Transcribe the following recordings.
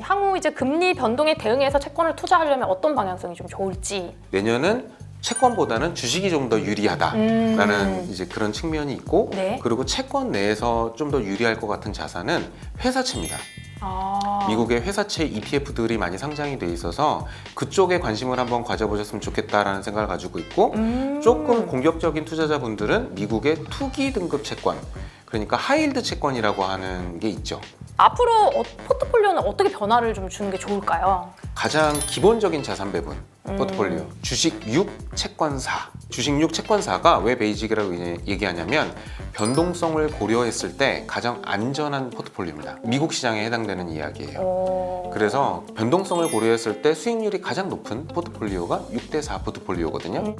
향후 이제 금리 변동에 대응해서 채권을 투자하려면 어떤 방향성이 좀 좋을지. 내년은 채권보다는 주식이 좀 더 유리하다라는 이제 그런 측면이 있고, 네. 그리고 채권 내에서 좀 더 유리할 것 같은 자산은 회사채입니다. 아. 미국의 회사채 ETF들이 많이 상장이 돼 있어서 그쪽에 관심을 한번 가져보셨으면 좋겠다라는 생각을 가지고 있고, 조금 공격적인 투자자분들은 미국의 투기 등급 채권, 그러니까 하이힐드 채권이라고 하는 게 있죠. 앞으로 포트폴리오는 어떻게 변화를 좀 주는 게 좋을까요? 가장 기본적인 자산 배분 포트폴리오, 주식 6 채권사. 주식 6 채권사가 왜 베이직이라고 얘기하냐면 변동성을 고려했을 때 가장 안전한 포트폴리오입니다. 미국 시장에 해당되는 이야기예요. 그래서 변동성을 고려했을 때 수익률이 가장 높은 포트폴리오가 6대4 포트폴리오거든요.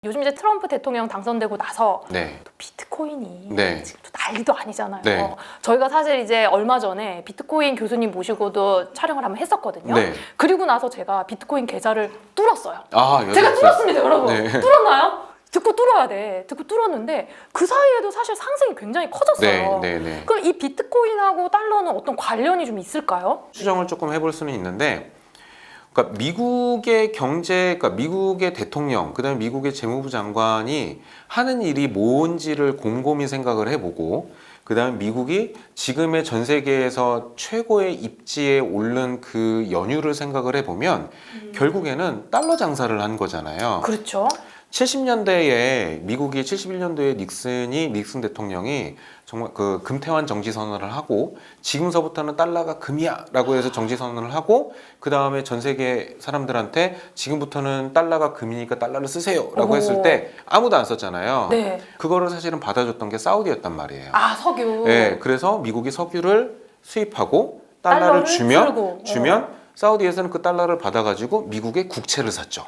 요즘 이제 트럼프 대통령 당선되고 나서 네. 또 비트코인이 네. 지금 또 난리도 아니잖아요. 네. 저희가 사실 이제 얼마 전에 비트코인 교수님 모시고도 촬영을 한번 했었거든요. 네. 그리고 나서 제가 비트코인 계좌를 뚫었어요. 아, 제가 뚫었습니다, 여러분. 네. 뚫었나요? 듣고 뚫어야 돼. 듣고 뚫었는데 그 사이에도 사실 상승이 굉장히 커졌어요. 네, 네, 네. 그럼 이 비트코인하고 달러는 어떤 관련이 좀 있을까요? 추정을 조금 해볼 수는 있는데, 그러니까 미국의 경제, 그러니까 미국의 대통령, 그다음에 미국의 재무부 장관이 하는 일이 뭔지를 곰곰이 생각을 해보고, 그다음에 미국이 지금의 전 세계에서 최고의 입지에 오른 그 연유를 생각을 해보면 결국에는 달러 장사를 한 거잖아요. 그렇죠. 70년대에 미국이 71년도에 닉슨 대통령이 정말 그 금태환 정지 선언을 하고, 지금서부터는 달러가 금이야라고 해서 정지 선언을 하고, 그 다음에 전 세계 사람들한테 지금부터는 달러가 금이니까 달러를 쓰세요라고 했을 때 아무도 안 썼잖아요. 네. 그거를 사실은 받아줬던 게 사우디였단 말이에요. 아, 석유. 네, 그래서 미국이 석유를 수입하고 달러를 주면 사우디에서는 그 달러를 받아가지고 미국의 국채를 샀죠.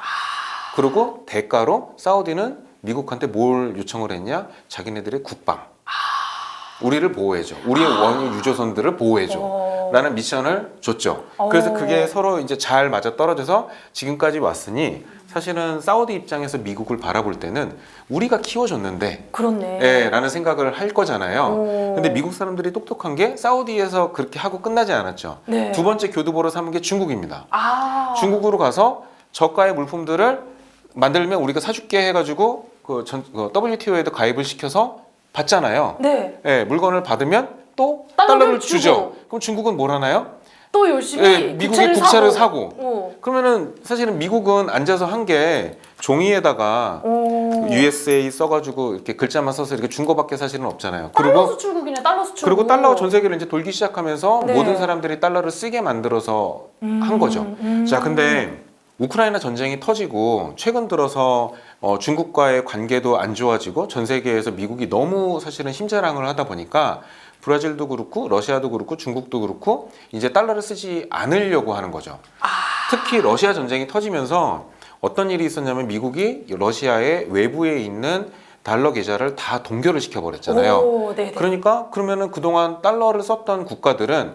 그리고 대가로 사우디는 미국한테 뭘 요청을 했냐? 자기네들의 국방. 우리를 보호해줘. 우리의 원유 유조선들을 보호해줘. 라는 미션을 줬죠. 그래서 그게 서로 이제 잘 맞아 떨어져서 지금까지 왔으니, 사실은 사우디 입장에서 미국을 바라볼 때는 우리가 키워줬는데, 그렇네. 예, 라는 생각을 할 거잖아요. 근데 미국 사람들이 똑똑한 게 사우디에서 그렇게 하고 끝나지 않았죠. 네. 두 번째 교두보로 삼은 게 중국입니다. 아. 중국으로 가서 저가의 물품들을 만들면 우리가 사줄게 해가지고 WTO에도 가입을 시켜서 받잖아요. 네. 예, 물건을 받으면 또 달러를 달러를 주고. 주죠. 그럼 중국은 뭘 하나요? 또 열심히 예, 미국이 국채를 사고. 오. 그러면은 사실은 미국은 앉아서 한 게 종이에다가 USA 써가지고 이렇게 글자만 써서 이렇게 준 거밖에 사실은 없잖아요. 달러 수출국이네, 달러 수출국. 그리고 달러가 전 세계를 이제 돌기 시작하면서 네. 모든 사람들이 달러를 쓰게 만들어서 한 거죠. 자, 근데 우크라이나 전쟁이 터지고 최근 들어서 중국과의 관계도 안 좋아지고 전 세계에서 미국이 너무 사실은 힘자랑을 하다 보니까 브라질도 그렇고 러시아도 그렇고 중국도 그렇고 이제 달러를 쓰지 않으려고 하는 거죠. 특히 러시아 전쟁이 터지면서 어떤 일이 있었냐면 미국이 러시아의 외부에 있는 달러 계좌를 다 동결을 시켜버렸잖아요. 오, 네네. 그러니까 그러면은 그동안 달러를 썼던 국가들은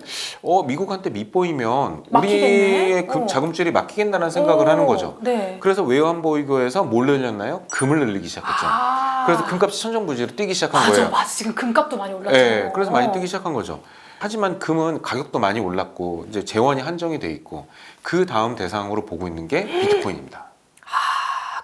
미국한테 밑보이면 막히겠네? 우리의 자금줄이 막히겠다는 생각을 하는 거죠. 네. 그래서 외환보유고에서 뭘 늘렸나요? 금을 늘리기 시작했죠. 그래서 금값이 천정부지로 뛰기 시작한 거예요. 맞아. 지금 금값도 많이 올랐죠. 네, 그래서 많이 뛰기 시작한 거죠. 하지만 금은 가격도 많이 올랐고 이제 재원이 한정이 돼 있고, 그 다음 대상으로 보고 있는 게 비트코인입니다.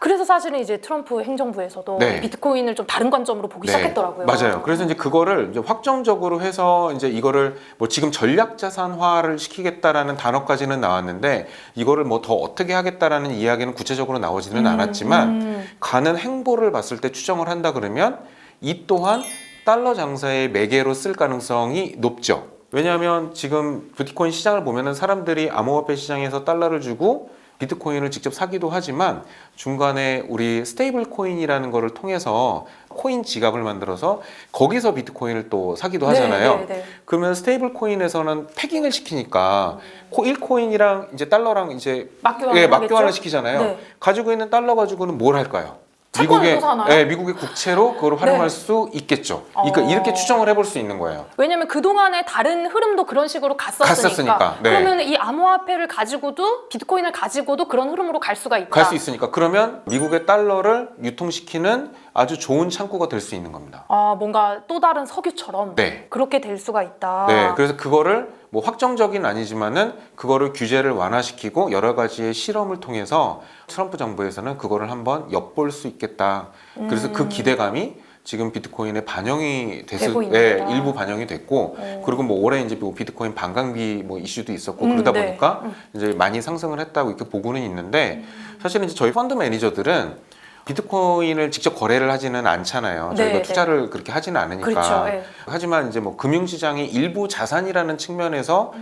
그래서 사실은 이제 트럼프 행정부에서도 네. 비트코인을 좀 다른 관점으로 보기 시작했더라고요. 맞아요. 그래서 이제 그거를 이제 확정적으로 해서 이제 이거를 뭐 지금 전략자산화를 시키겠다라는 단어까지는 나왔는데, 이거를 뭐 더 어떻게 하겠다라는 이야기는 구체적으로 나오지는 않았지만 가는 행보를 봤을 때 추정을 한다 그러면 이 또한 달러 장사의 매개로 쓸 가능성이 높죠. 왜냐하면 지금 비트코인 시장을 보면은 사람들이 암호화폐 시장에서 달러를 주고 비트코인을 직접 사기도 하지만 중간에 우리 스테이블 코인이라는 거를 통해서 코인 지갑을 만들어서 거기서 비트코인을 또 사기도 하잖아요. 네. 그러면 스테이블 코인에서는 패깅을 시키니까 1코인이랑 이제 달러랑 이제 맞교환을 맞교환을 시키잖아요. 네. 가지고 있는 달러 가지고는 뭘 할까요? 채권을 또 사나요? 네, 미국의 국채로 그걸 활용할 네. 수 있겠죠. 그러니까 이렇게 추정을 해볼 수 있는 거예요. 왜냐면 그동안에 다른 흐름도 그런 식으로 갔었으니까. 네. 그러면 이 암호화폐를 가지고도 비트코인을 가지고도 그런 흐름으로 갈 수가 있다. 갈 수 있으니까. 그러면 미국의 달러를 유통시키는 아주 좋은 창구가 될 수 있는 겁니다. 아, 뭔가 또 다른 석유처럼 네. 그렇게 될 수가 있다. 네, 그래서 그거를 뭐 확정적인 아니지만은 그거를 규제를 완화시키고 여러 가지의 실험을 통해서 트럼프 정부에서는 그거를 한번 엿볼 수 있겠다. 그래서 그 기대감이 지금 비트코인에 반영이 되고 네, 있는구나. 일부 반영이 됐고 그리고 뭐 올해 이제 뭐 비트코인 반감기 뭐 이슈도 있었고 그러다 네. 보니까 이제 많이 상승을 했다고 이렇게 보고는 있는데 사실은 이제 저희 펀드 매니저들은 비트코인을 직접 거래를 하지는 않잖아요. 저희가 네, 투자를 그렇게 하지는 않으니까. 그렇죠. 네. 하지만 이제 뭐 금융시장의 일부 자산이라는 측면에서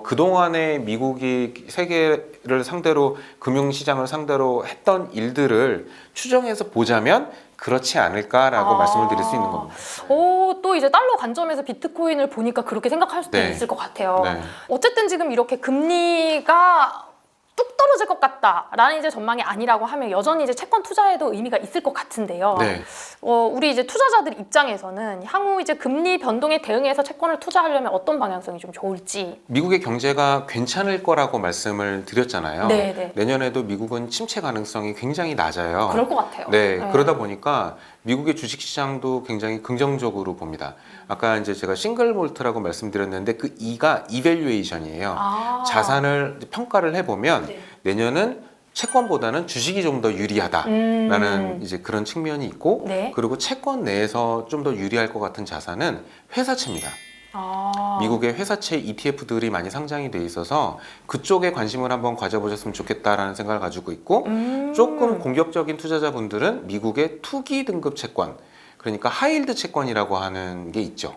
그동안에 미국이 세계를 상대로 금융시장을 상대로 했던 일들을 추정해서 보자면 그렇지 않을까라고 말씀을 드릴 수 있는 겁니다. 또 이제 달러 관점에서 비트코인을 보니까 그렇게 생각할 수도 네. 있을 것 같아요. 네. 어쨌든 지금 이렇게 금리가 뚝 떨어질 것 같다라는 이제 전망이 아니라고 하면 여전히 이제 채권 투자에도 의미가 있을 것 같은데요. 네. 우리 이제 투자자들 입장에서는 향후 이제 금리 변동에 대응해서 채권을 투자하려면 어떤 방향성이 좀 좋을지. 미국의 경제가 괜찮을 거라고 말씀을 드렸잖아요. 네, 네. 내년에도 미국은 침체 가능성이 굉장히 낮아요. 그럴 것 같아요. 네, 그러다 보니까 미국의 주식시장도 굉장히 긍정적으로 봅니다. 아까 이제 제가 싱글 몰트라고 말씀드렸는데 그 E가 이밸류에이션이에요. 자산을 평가를 해보면 네. 내년은 채권보다는 주식이 좀 더 유리하다라는 이제 그런 측면이 있고 네. 그리고 채권 내에서 좀 더 유리할 것 같은 자산은 회사채입니다. 미국의 회사채 ETF들이 많이 상장이 돼 있어서 그쪽에 관심을 한번 가져보셨으면 좋겠다라는 생각을 가지고 있고 조금 공격적인 투자자분들은 미국의 투기 등급 채권 그러니까 하이힐드 채권이라고 하는 게 있죠.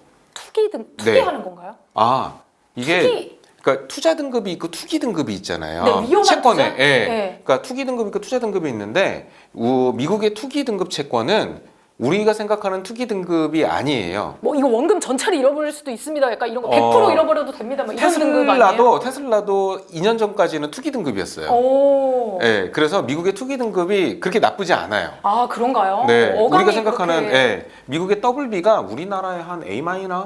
투기하는 건가요? 이게 투기. 그러니까 투자 등급이 있고 투기 등급이 있잖아요. 네, 위험한 채권에. 투자? 예. 네. 그러니까 투기 등급이 있고 투자 등급이 있는데 미국의 투기 등급 채권은 우리가 생각하는 투기 등급이 아니에요. 뭐 이거 원금 전체를 잃어버릴 수도 있습니다. 약간 이런 거 100% 잃어버려도 됩니다. 뭐 이런 등급 아니에요? 테슬라도 2년 전까지는 투기 등급이었어요. 오. 예, 그래서 미국의 투기 등급이 그렇게 나쁘지 않아요. 그런가요? 네, 어감이 우리가 생각하는 그렇게... 미국의 더블B가 우리나라에 한 A-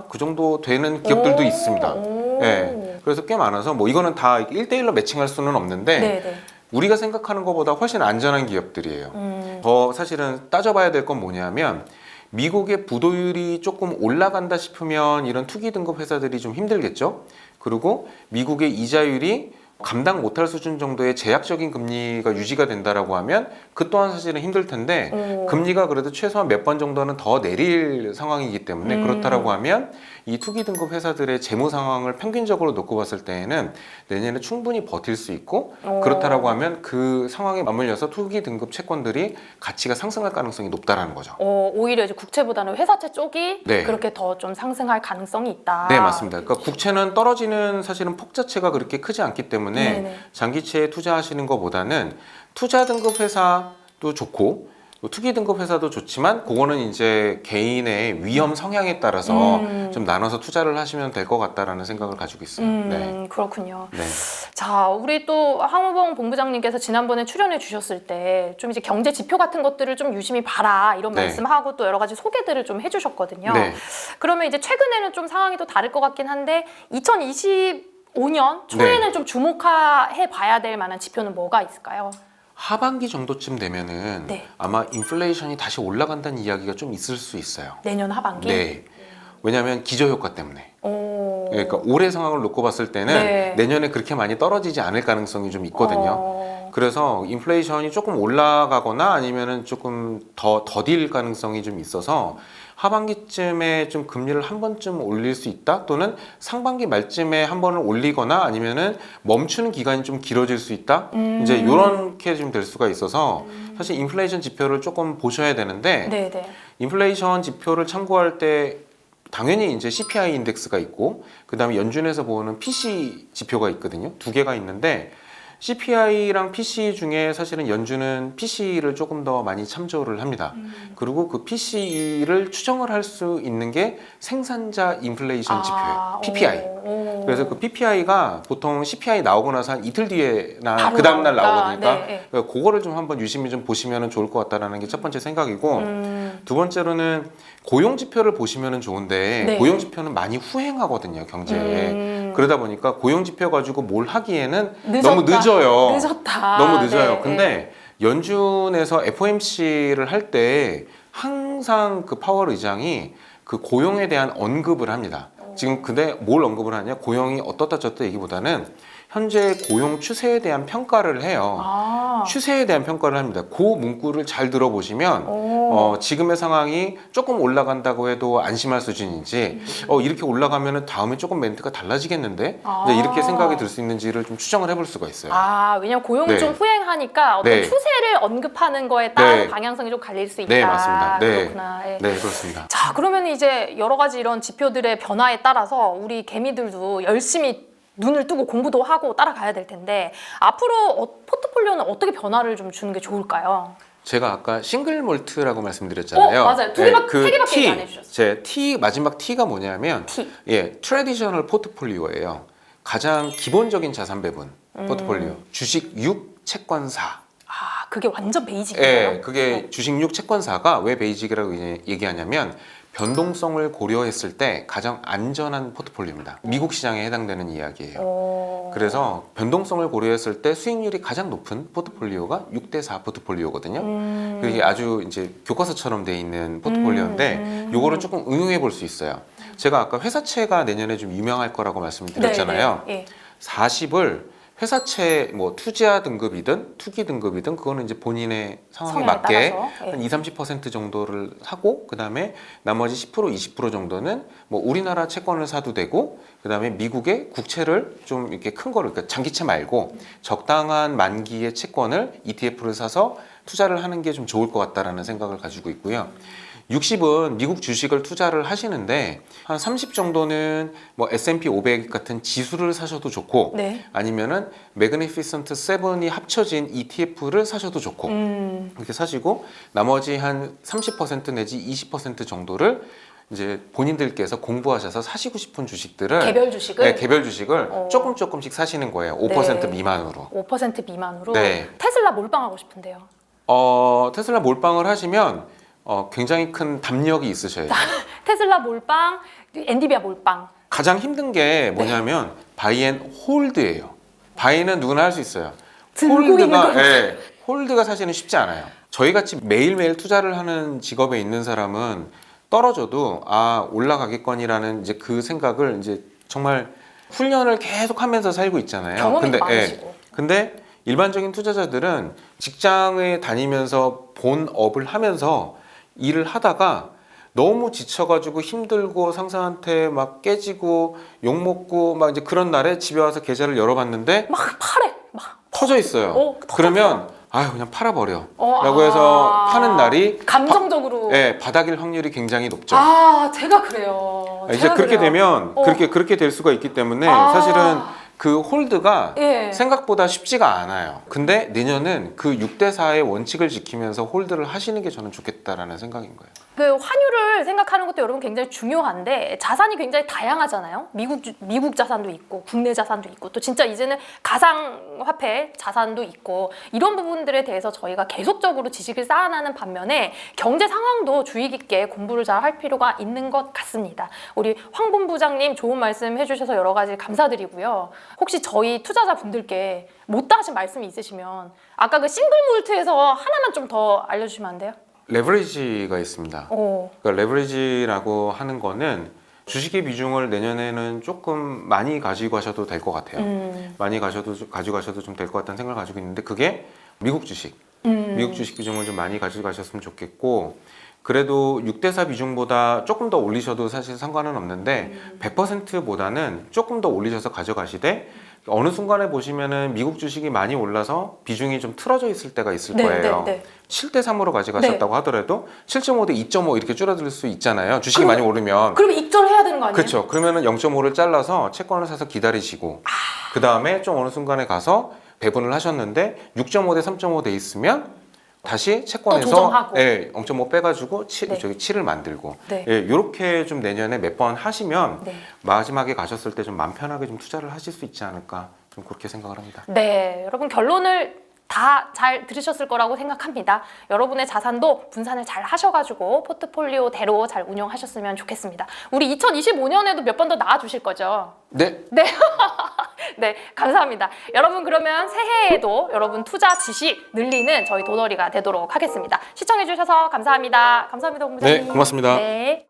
그 정도 되는 기업들도 있습니다. 예, 그래서 꽤 많아서 뭐 이거는 다 1대1로 매칭할 수는 없는데 네네. 우리가 생각하는 것보다 훨씬 안전한 기업들이에요. 더 사실은 따져봐야 될 건 뭐냐면 미국의 부도율이 조금 올라간다 싶으면 이런 투기 등급 회사들이 좀 힘들겠죠. 그리고 미국의 이자율이 감당 못할 수준 정도의 제약적인 금리가 유지가 된다라고 하면 그 또한 사실은 힘들 텐데 금리가 그래도 최소한 몇 번 정도는 더 내릴 상황이기 때문에 그렇다라고 하면 이 투기 등급 회사들의 재무 상황을 평균적으로 놓고 봤을 때에는 내년에 충분히 버틸 수 있고 그렇다라고 하면 그 상황에 맞물려서 투기 등급 채권들이 가치가 상승할 가능성이 높다라는 거죠. 오히려 이제 국채보다는 회사채 쪽이 네. 그렇게 더 좀 상승할 가능성이 있다. 네, 맞습니다. 그러니까 국채는 떨어지는 사실은 폭 자체가 그렇게 크지 않기 때문에 네네. 장기채에 투자하시는 것보다는 투자 등급 회사도 좋고 투기 등급 회사도 좋지만 그거는 이제 개인의 위험 성향에 따라서 좀 나눠서 투자를 하시면 될 것 같다라는 생각을 가지고 있어요. 네. 그렇군요. 네. 자, 우리 또 황우봉 본부장님께서 지난번에 출연해 주셨을 때 좀 이제 경제 지표 같은 것들을 좀 유심히 봐라 이런 네. 말씀하고 또 여러 가지 소개들을 좀 해주셨거든요. 네. 그러면 이제 최근에는 좀 상황이 또 다를 것 같긴 한데 2025년 초에는 네. 좀 주목해 봐야 될 만한 지표는 뭐가 있을까요? 하반기 정도쯤 되면은 네. 아마 인플레이션이 다시 올라간다는 이야기가 좀 있을 수 있어요. 내년 하반기? 네. 왜냐하면 기저효과 때문에. 오. 그러니까 올해 상황을 놓고 봤을 때는 네. 내년에 그렇게 많이 떨어지지 않을 가능성이 좀 있거든요. 그래서 인플레이션이 조금 올라가거나 아니면은 조금 더 더딜 가능성이 좀 있어서 하반기쯤에 좀 금리를 한 번쯤 올릴 수 있다 또는 상반기 말쯤에 한 번을 올리거나 아니면은 멈추는 기간이 좀 길어질 수 있다 이제 이렇게 좀 될 수가 있어서 사실 인플레이션 지표를 조금 보셔야 되는데 네네. 인플레이션 지표를 참고할 때 당연히 이제 CPI 인덱스가 있고 그다음에 연준에서 보는 PC 지표가 있거든요. 두 개가 있는데 CPI랑 PC 중에 사실은 연준은 PC를 조금 더 많이 참조를 합니다. 그리고 그 PC를 추정을 할 수 있는 게 생산자 인플레이션 지표예요. PPI. 그래서 그 PPI가 보통 CPI 나오고 나서 한 이틀 뒤에나 바로 그 다음날 나오니까. 나오거든요. 네. 그러니까 그거를 좀 한번 유심히 좀 보시면 좋을 것 같다라는 게 첫 번째 생각이고 두 번째로는 고용 지표를 보시면 좋은데 네. 고용 지표는 많이 후행하거든요, 경제에. 그러다 보니까 고용 지표 가지고 뭘 하기에는 너무 늦어요. 늦었다. 너무 늦어요. 네. 근데 연준에서 FOMC를 할 때 항상 그 파월 의장이 그 고용에 대한 언급을 합니다. 지금 근데 뭘 언급을 하냐? 고용이 어떻다 저떻다 얘기보다는 현재 고용 추세에 대한 평가를 해요. 추세에 대한 평가를 합니다. 그 문구를 잘 들어보시면 지금의 상황이 조금 올라간다고 해도 안심할 수준인지 이렇게 올라가면 다음에 조금 멘트가 달라지겠는데 이제 이렇게 생각이 들 수 있는지를 좀 추정을 해볼 수가 있어요. 왜냐면 고용이 네. 좀 후행하니까 어떤 네. 추세를 언급하는 거에 따라 네. 방향성이 좀 갈릴 수 있다. 네, 맞습니다. 네. 그렇구나. 예. 네, 그렇습니다. 자, 그러면 이제 여러 가지 이런 지표들의 변화에 따라서 우리 개미들도 열심히 눈을 뜨고 공부도 하고 따라가야 될 텐데 앞으로 포트폴리오는 어떻게 변화를 좀 주는 게 좋을까요? 제가 아까 싱글 몰트라고 말씀드렸잖아요. 맞아요. 세 개밖에 얘기 안 해주셨어요. 제 T 마지막 T가 뭐냐면 T. 트래디셔널 포트폴리오예요. 가장 기본적인 자산 배분 포트폴리오. 주식 6, 채권 4. 그게 완전 베이직이에요. 그게 주식 6, 채권 4가 왜 베이직이라고 얘기하냐면 변동성을 고려했을 때 가장 안전한 포트폴리오입니다. 미국 시장에 해당되는 이야기예요. 그래서 변동성을 고려했을 때 수익률이 가장 높은 포트폴리오가 6대4 포트폴리오거든요. 그게 아주 이제 교과서처럼 돼 있는 포트폴리오인데 요거를 조금 응용해 볼 수 있어요. 제가 아까 회사채가 내년에 좀 유명할 거라고 말씀드렸잖아요. 네. 40을 회사채 뭐 투자 등급이든 투기 등급이든 그거는 이제 본인의 상황에 성향에 맞게 따라서, 한 20-30% 정도를 하고 그다음에 나머지 10% 20% 정도는 뭐 우리나라 채권을 사도 되고 그다음에 미국의 국채를 좀 이렇게 큰 거를 그러니까 장기채 말고 적당한 만기의 채권을 ETF를 사서 투자를 하는 게 좀 좋을 것 같다라는 생각을 가지고 있고요. 60은 미국 주식을 투자를 하시는데 한 30 정도는 뭐 S&P 500 같은 지수를 사셔도 좋고 네. 아니면은 매그니피센트 7이 합쳐진 ETF를 사셔도 좋고 이렇게 사시고 나머지 한 30% 내지 20% 정도를 이제 본인들께서 공부하셔서 사시고 싶은 주식들을 개별 주식을? 네, 개별 주식을 조금씩 사시는 거예요. 5% 미만으로. 5% 미만으로? 네. 테슬라 몰빵하고 싶은데요. 테슬라 몰빵을 하시면 굉장히 큰 담력이 있으셔야 돼요. 테슬라 몰빵, 엔비디아 몰빵. 가장 힘든 게 뭐냐면 바이앤 홀드예요. 바이는 누구나 할 수 있어요. 들고 있는 거. 홀드가 사실은 쉽지 않아요. 저희같이 매일매일 투자를 하는 직업에 있는 사람은 떨어져도 올라가겠거니라는 이제 그 생각을 이제 정말 훈련을 계속 하면서 살고 있잖아요. 경험이 많으시고. 근데 일반적인 투자자들은 직장에 다니면서 본업을 하면서 일을 하다가 너무 지쳐가지고 힘들고 상사한테 막 깨지고 욕먹고 막 이제 그런 날에 집에 와서 계좌를 열어봤는데 막 팔에 막 터져 있어요. 터졌어. 그러면 그냥 팔아버려 라고 해서 파는 날이 감정적으로. 바닥일 확률이 굉장히 높죠. 제가 그래요. 이제 제가 그렇게 그래요. 되면 그렇게 될 수가 있기 때문에 사실은 그 홀드가 예. 생각보다 쉽지가 않아요. 근데 내년은 그 6대4의 원칙을 지키면서 홀드를 하시는 게 저는 좋겠다라는 생각인 거예요. 그 환율을 생각하는 것도 여러분 굉장히 중요한데 자산이 굉장히 다양하잖아요. 미국 자산도 있고 국내 자산도 있고 또 진짜 이제는 가상화폐 자산도 있고 이런 부분들에 대해서 저희가 계속적으로 지식을 쌓아나는 반면에 경제 상황도 주의 깊게 공부를 잘 할 필요가 있는 것 같습니다. 우리 황 본부장님 좋은 말씀 해주셔서 여러 가지 감사드리고요. 혹시 저희 투자자분들께 못다 하신 말씀이 있으시면 아까 그 싱글 몰트에서 하나만 좀 더 알려주시면 안 돼요? 레버리지가 있습니다. 그러니까 레버리지라고 하는 거는 주식의 비중을 내년에는 조금 많이 가지고 가셔도 될 것 같아요. 많이 가지고 가셔도 좀 될 것 같다는 생각을 가지고 있는데 그게 미국 주식. 미국 주식 비중을 좀 많이 가지고 가셨으면 좋겠고 그래도 6대4 비중보다 조금 더 올리셔도 사실 상관은 없는데 100%보다는 조금 더 올리셔서 가져가시되 어느 순간에 보시면은 미국 주식이 많이 올라서 비중이 좀 틀어져 있을 때가 있을 거예요. 7대3으로 가져가셨다고 하더라도 7.5대 2.5 이렇게 줄어들 수 있잖아요. 주식이 많이 오르면. 그럼 익절해야 되는 거 아니에요? 그렇죠. 그러면은 0.5를 잘라서 채권을 사서 기다리시고 그 다음에 좀 어느 순간에 가서 배분을 하셨는데 6.5 대 3.5 돼 있으면 다시 채권에서 조정하고. 0.5 빼가지고 네. 7을 만들고 네. 이렇게 좀 내년에 몇 번 하시면 네. 마지막에 가셨을 때 좀 마음 편하게 좀 투자를 하실 수 있지 않을까 좀 그렇게 생각을 합니다. 네, 여러분 결론을 다 잘 들으셨을 거라고 생각합니다. 여러분의 자산도 분산을 잘 하셔가지고 포트폴리오대로 잘 운영하셨으면 좋겠습니다. 우리 2025년에도 몇 번 더 나와주실 거죠? 네. 네. 네, 감사합니다. 여러분 그러면 새해에도 여러분 투자 지식 늘리는 저희 도너리가 되도록 하겠습니다. 시청해주셔서 감사합니다. 감사합니다, 본부장님. 네, 고맙습니다. 네.